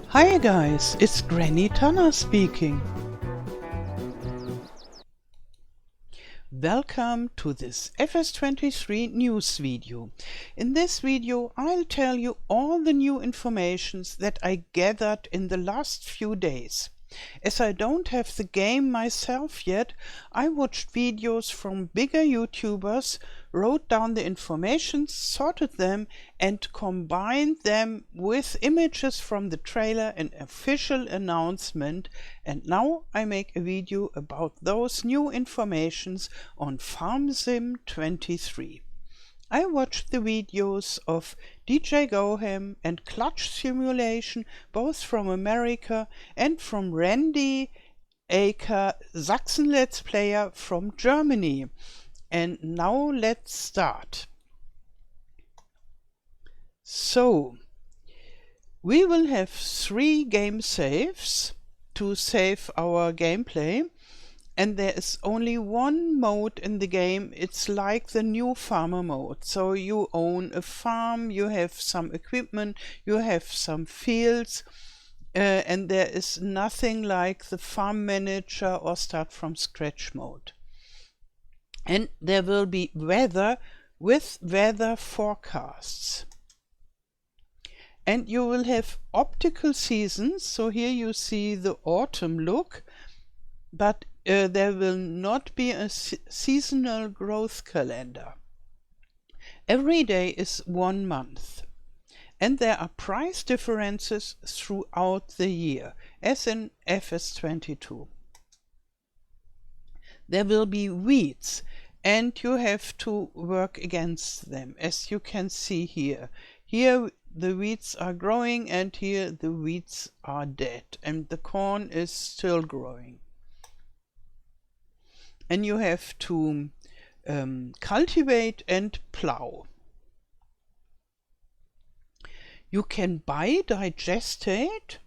Hi guys, it's Granny Tana speaking. Welcome to this FS23 news video. In this video I'll tell you all the new informations that I gathered in the last few days. As I don't have the game myself yet, I watched videos from bigger YouTubers, wrote down the information, sorted them and combined them with images from the trailer and official announcement, and now I make a video about those new informations on FS23. I watched the videos of DJ Goham and Clutch Simulation, both from America, and from Randy Aker, Sachsen Let's Player from Germany. And now let's start. So, we will have 3 game saves to save our gameplay. And there is only one mode in the game. It's like the new farmer mode. So you own a farm, you have some equipment, you have some fields, and there is nothing like the farm manager or start from scratch mode. And there will be weather with weather forecasts. And you will have optical seasons. So here you see the autumn look, but there will not be a seasonal growth calendar. Every day is 1 month. And there are price differences throughout the year, as in FS22. There will be weeds, and you have to work against them, as you can see here. Here the weeds are growing, and here the weeds are dead, and the corn is still growing. And you have to cultivate and plow. You can buy digestate,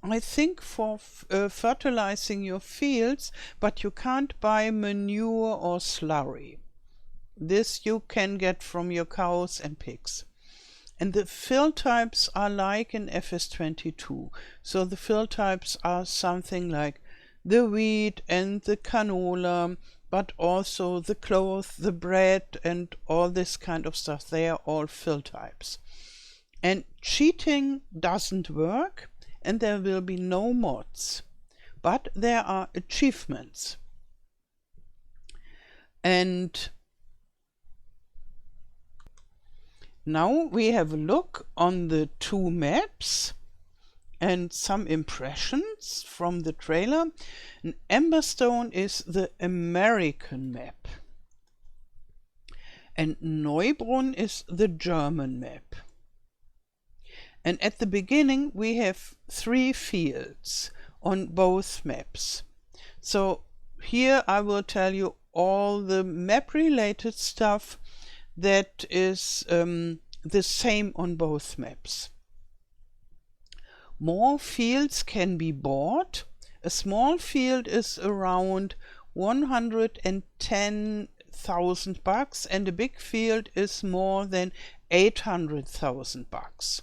I think, for fertilizing your fields, but you can't buy manure or slurry. This you can get from your cows and pigs. And the fill types are like in FS22. So the fill types are something like the wheat and the canola, but also the cloth, the bread, and all this kind of stuff. They are all fill types. And cheating doesn't work, and there will be no mods. But there are achievements. And now we have a look on the 2 maps and some impressions from the trailer. And Emberstone is the American map. And Neubrunn is the German map. And at the beginning we have 3 fields on both maps. So here I will tell you all the map related stuff that is the same on both maps. More fields can be bought. A small field is around 110,000 bucks, and a big field is more than 800,000 bucks.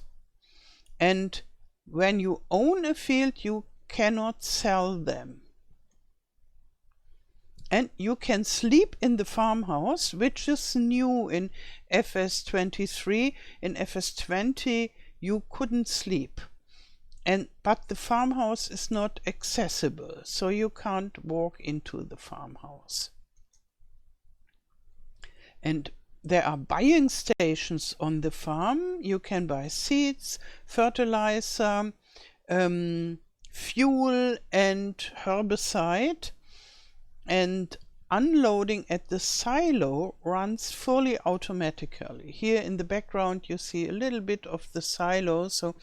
And when you own a field, you cannot sell them. And you can sleep in the farmhouse, which is new in FS23. In FS20 you couldn't sleep. But the farmhouse is not accessible, so you can't walk into the farmhouse. And there are buying stations on the farm. You can buy seeds, fertilizer, fuel and herbicide. And unloading at the silo runs fully automatically. Here in the background you see a little bit of the silo. So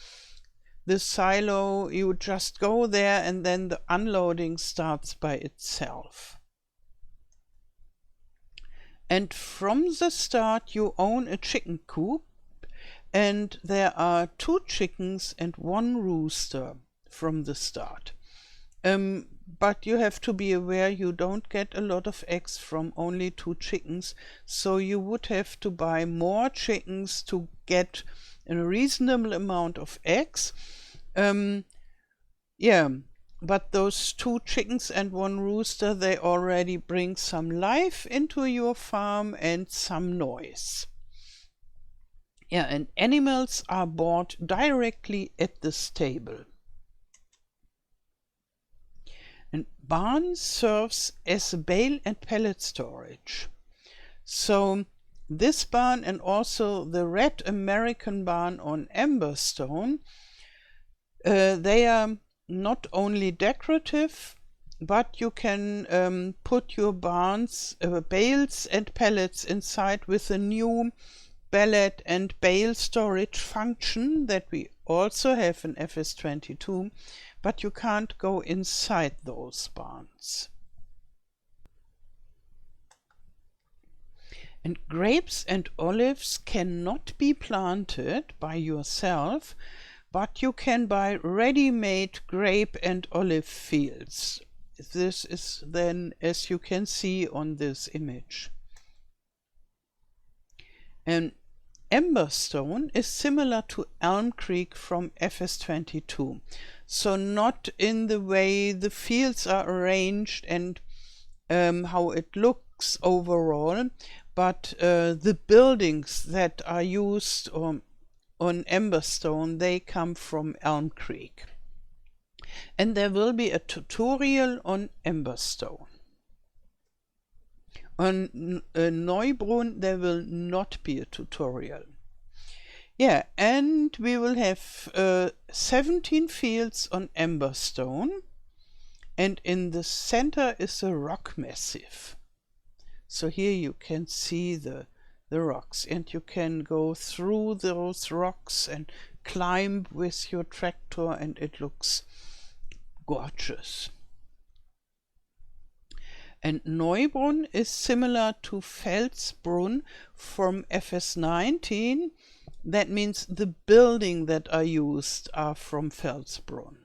the silo, you just go there and then the unloading starts by itself. And from the start you own a chicken coop, and there are 2 chickens and 1 rooster from the start. but you have to be aware you don't get a lot of eggs from only 2 chickens, so you would have to buy more chickens to get a reasonable amount of eggs. Yeah, but those 2 chickens and 1 rooster, they already bring some life into your farm and some noise. Yeah, and animals are bought directly at the stable. And barn serves as a bale and pellet storage. So this barn and also the red American barn on Amberstone, they are not only decorative, but you can put your barns, bales and pallets inside with a new pallet and bale storage function that we also have in FS22, but you can't go inside those barns. And grapes and olives cannot be planted by yourself, but you can buy ready-made grape and olive fields. This is then, as you can see on this image. And Amberstone is similar to Elm Creek from FS22. So not in the way the fields are arranged and how it looks overall, but the buildings that are used on Amberstone, they come from Elm Creek. And there will be a tutorial on Amberstone. On Neubrunn there will not be a tutorial. Yeah, and we will have 17 fields on Amberstone, and in the center is a rock massif. So here you can see the rocks, and you can go through those rocks and climb with your tractor, and it looks gorgeous. And Neubrunn is similar to Felsbrunn from FS19. That means the building that are used are from Felsbrunn.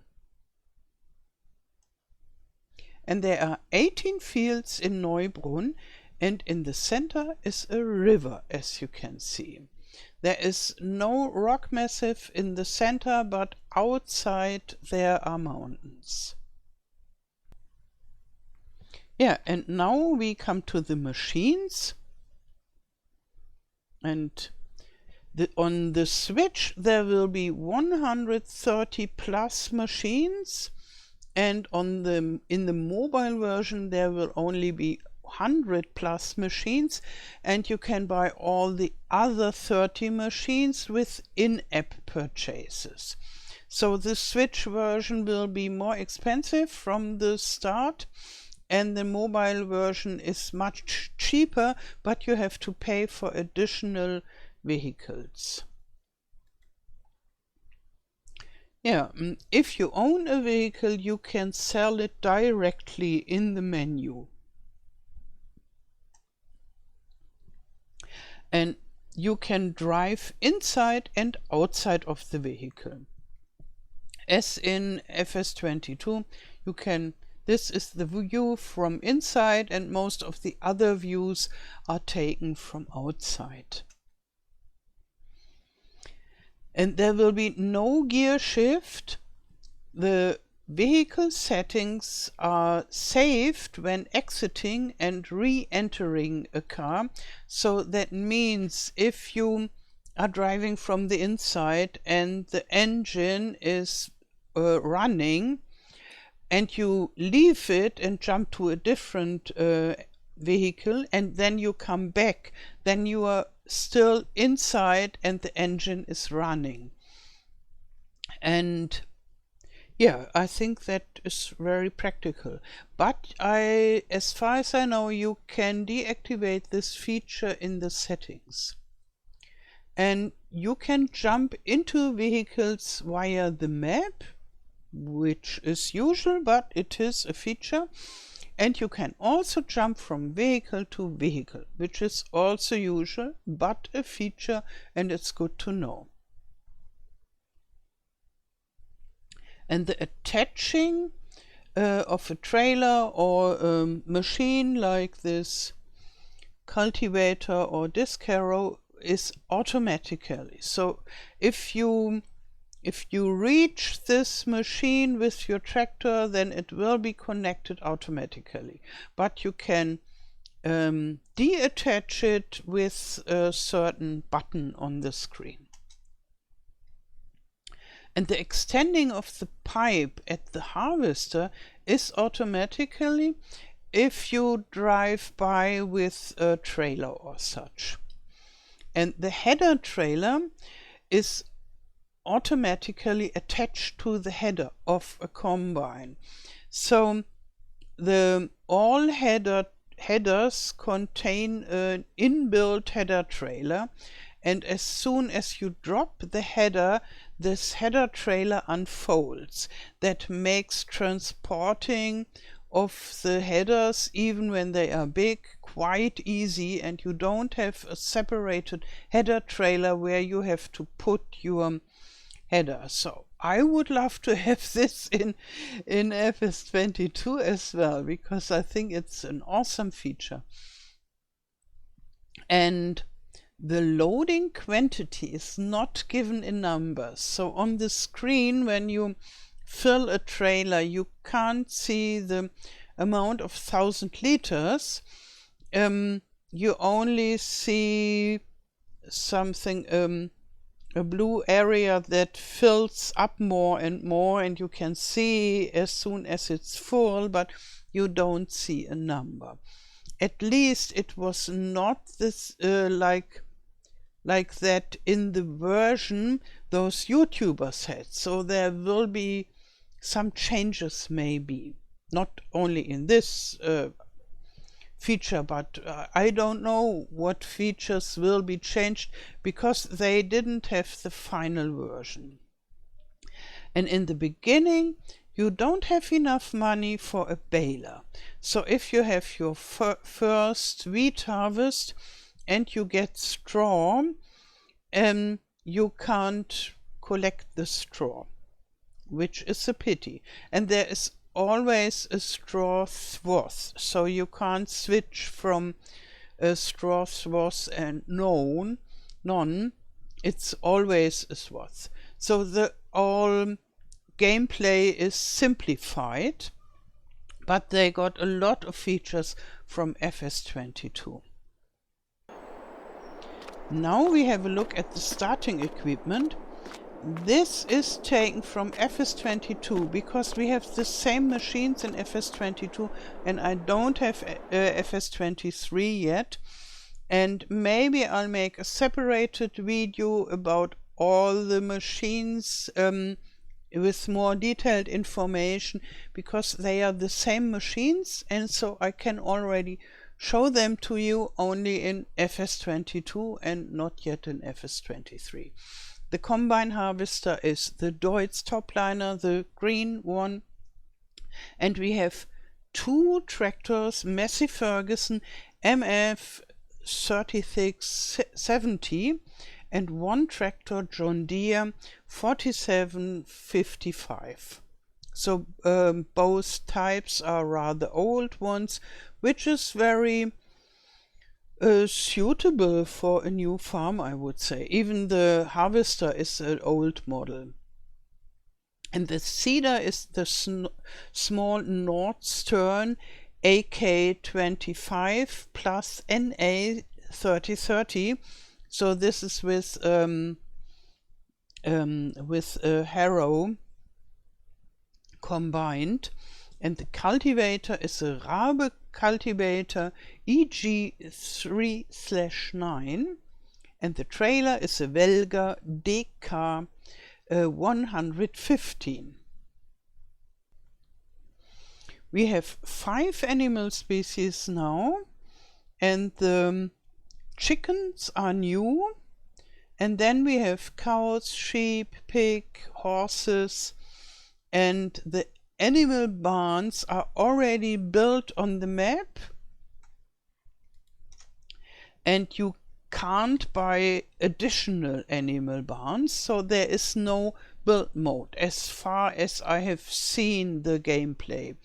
And there are 18 fields in Neubrunn, and in the center is a river, as you can see. There is no rock massif in the center, but outside there are mountains. Yeah, and now we come to the machines. And on the switch there will be 130 plus machines, and in the mobile version there will only be 100 plus machines, and you can buy all the other 30 machines with in-app purchases. So the switch version will be more expensive from the start, and the mobile version is much cheaper, but you have to pay for additional vehicles. Yeah, if you own a vehicle, you can sell it directly in the menu. And you can drive inside and outside of the vehicle. As in FS22, you can. This is the view from inside, and most of the other views are taken from outside. And there will be no gear shift. The vehicle settings are saved when exiting and re-entering a car. So that means if you are driving from the inside and the engine is running, and you leave it and jump to a different vehicle, and then you come back, then you are still inside and the engine is running. And yeah, I think that is very practical. But as far as I know, you can deactivate this feature in the settings. And you can jump into vehicles via the map, which is usual, but it is a feature. And you can also jump from vehicle to vehicle, which is also usual, but a feature, and it's good to know. And the attaching of a trailer or a machine like this cultivator or disc harrow is automatically. So if you reach this machine with your tractor, then it will be connected automatically. But you can deattach it with a certain button on the screen. And the extending of the pipe at the harvester is automatically if you drive by with a trailer or such. And the header trailer is automatically attached to the header of a combine. So all headers contain an inbuilt header trailer, and as soon as you drop the header, this header trailer unfolds. That makes transporting of the headers, even when they are big, quite easy, and you don't have a separated header trailer where you have to put your header. So I would love to have this in FS22 as well, because I think it's an awesome feature. And the loading quantity is not given in numbers. So on the screen, when you fill a trailer, you can't see the amount of 1,000 liters. You only see something, a blue area that fills up more and more, and you can see as soon as it's full, but you don't see a number. At least it was not this like that in the version those YouTubers had. So there will be some changes, maybe not only in this feature, but I don't know what features will be changed, because they didn't have the final version. And in the beginning you don't have enough money for a baler. So if you have your first wheat harvest and you get straw, you can't collect the straw, which is a pity. And there is always a straw swath, so you can't switch from a straw swath and none. It's always a swath. So the all gameplay is simplified, but they got a lot of features from FS22. Now we have a look at the starting equipment. This is taken from FS22 because we have the same machines in FS22 and I don't have FS23 yet. And maybe I'll make a separated video about all the machines with more detailed information, because they are the same machines, and so I can already show them to you only in FS22 and not yet in FS23. The combine harvester is the Deutz Topliner, the green one, and we have two tractors, Massey Ferguson MF 3670, and one tractor, John Deere 4755. So both types are rather old ones, which is very suitable for a new farm, I would say. Even the harvester is an old model. And the seeder is the small Nordstern AK25 plus NA 3030. So this is with a harrow combined. And the cultivator is a Rabe cultivator EG3/9, and the trailer is a Welger DK 115. We have 5 animal species now, and the chickens are new, and then we have cows, sheep, pig, horses, and the animal barns are already built on the map, and you can't buy additional animal barns, so there is no build mode as far as I have seen the gameplay.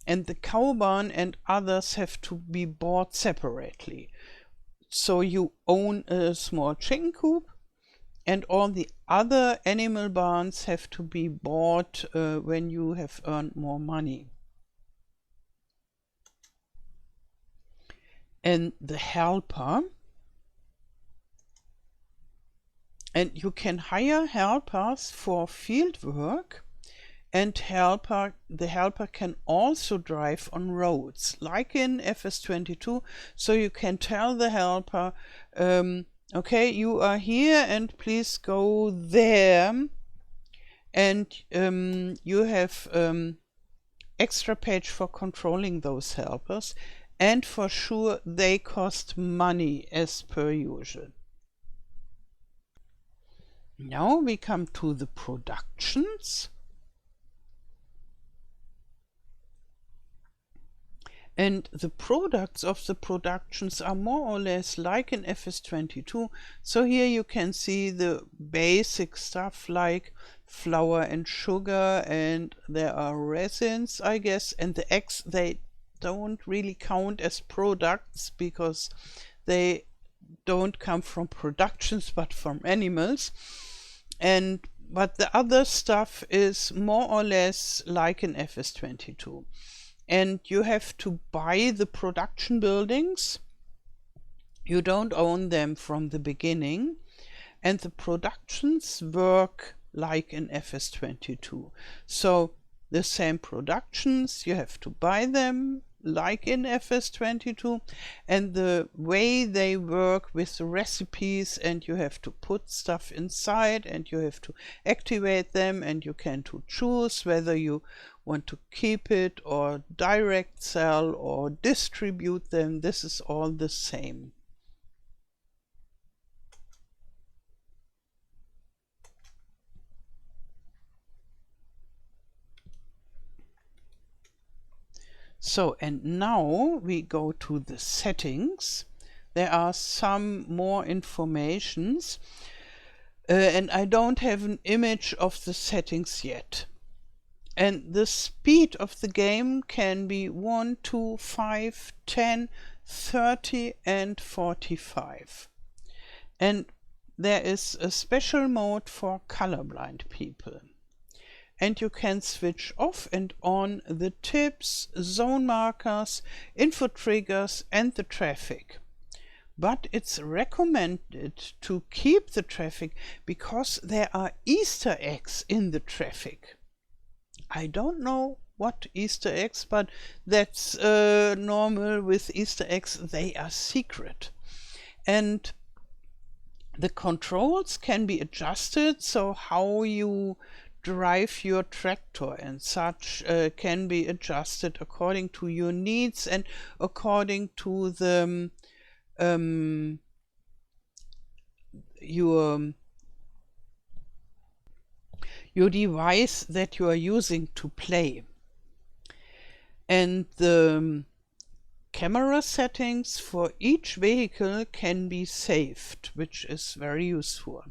And the cow barn and others have to be bought separately. So you own a small chicken coop, and all the other animal barns have to be bought when you have earned more money. And the helper, and you can hire helpers for field work, and the helper can also drive on roads, like in FS22. So you can tell the helper, okay, you are here and please go there. And you have extra page for controlling those helpers. And for sure, they cost money as per usual. Now we come to the productions. And the products of the productions are more or less like in FS22. So here you can see the basic stuff like flour and sugar, and there are resins, I guess, and the eggs, they don't really count as products because they don't come from productions but from animals. But the other stuff is more or less like in FS22. And you have to buy the production buildings. You don't own them from the beginning. And the productions work like in FS22. So the same productions, you have to buy them like in FS22. And the way they work with the recipes, and you have to put stuff inside and you have to activate them, and you can choose whether you want to keep it or direct sell or distribute them. This is all the same. So, and now we go to the settings. There are some more informations, and I don't have an image of the settings yet. And the speed of the game can be 1, 2, 5, 10, 30 and 45. And there is a special mode for colorblind people. And you can switch off and on the tips, zone markers, info triggers and the traffic. But it's recommended to keep the traffic because there are Easter eggs in the traffic. I don't know what Easter eggs, but that's normal with Easter eggs. They are secret. And the controls can be adjusted, so how you drive your tractor and such can be adjusted according to your needs and according to the your device that you are using to play. And the camera settings for each vehicle can be saved, which is very useful.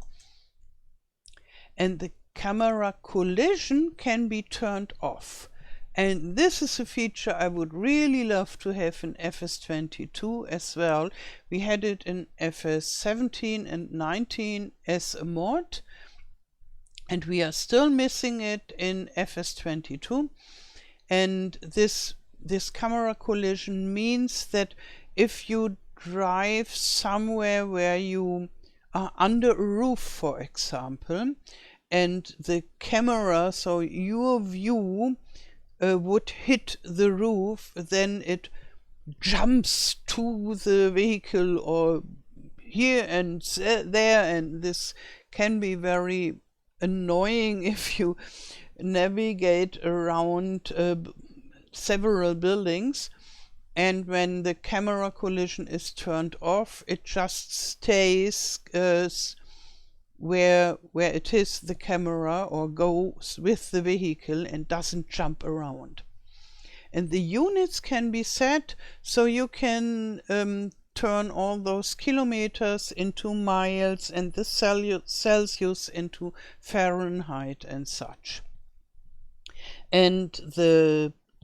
And the camera collision can be turned off. And this is a feature I would really love to have in FS22 as well. We had it in FS17 and 19 as a mod, and we are still missing it in FS22. And this camera collision means that if you drive somewhere where you are under a roof, for example, and the camera, so your view would hit the roof, then it jumps to the vehicle or here and there, and this can be very annoying if you navigate around several buildings. And when the camera collision is turned off, it just stays where it is the camera, or goes with the vehicle and doesn't jump around. And the units can be set so you can turn all those kilometers into miles and the Celsius into Fahrenheit and such. And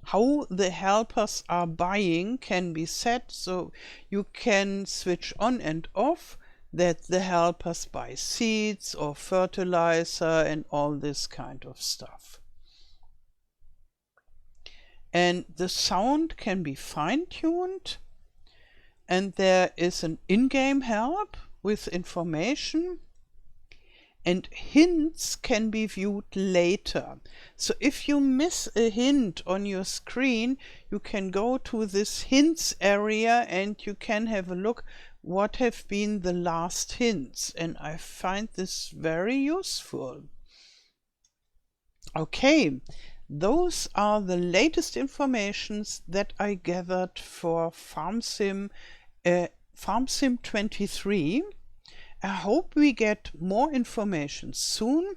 how the helpers are buying can be set, so you can switch on and off that the helpers buy seeds or fertilizer and all this kind of stuff. And the sound can be fine-tuned, and there is an in-game help with information, and hints can be viewed later. So if you miss a hint on your screen, you can go to this hints area and you can have a look what have been the last hints, and I find this very useful. Okay, those are the latest informations that I gathered for FarmSim 23. I hope we get more information soon,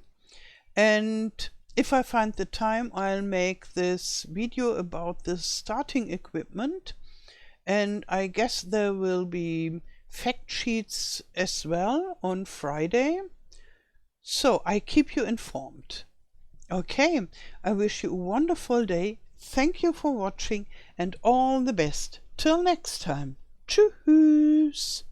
and if I find the time, I'll make this video about the starting equipment, and I guess there will be fact sheets as well on Friday, so I keep you informed. Okay, I wish you a wonderful day. Thank you for watching and all the best. Till next time. Tschüss.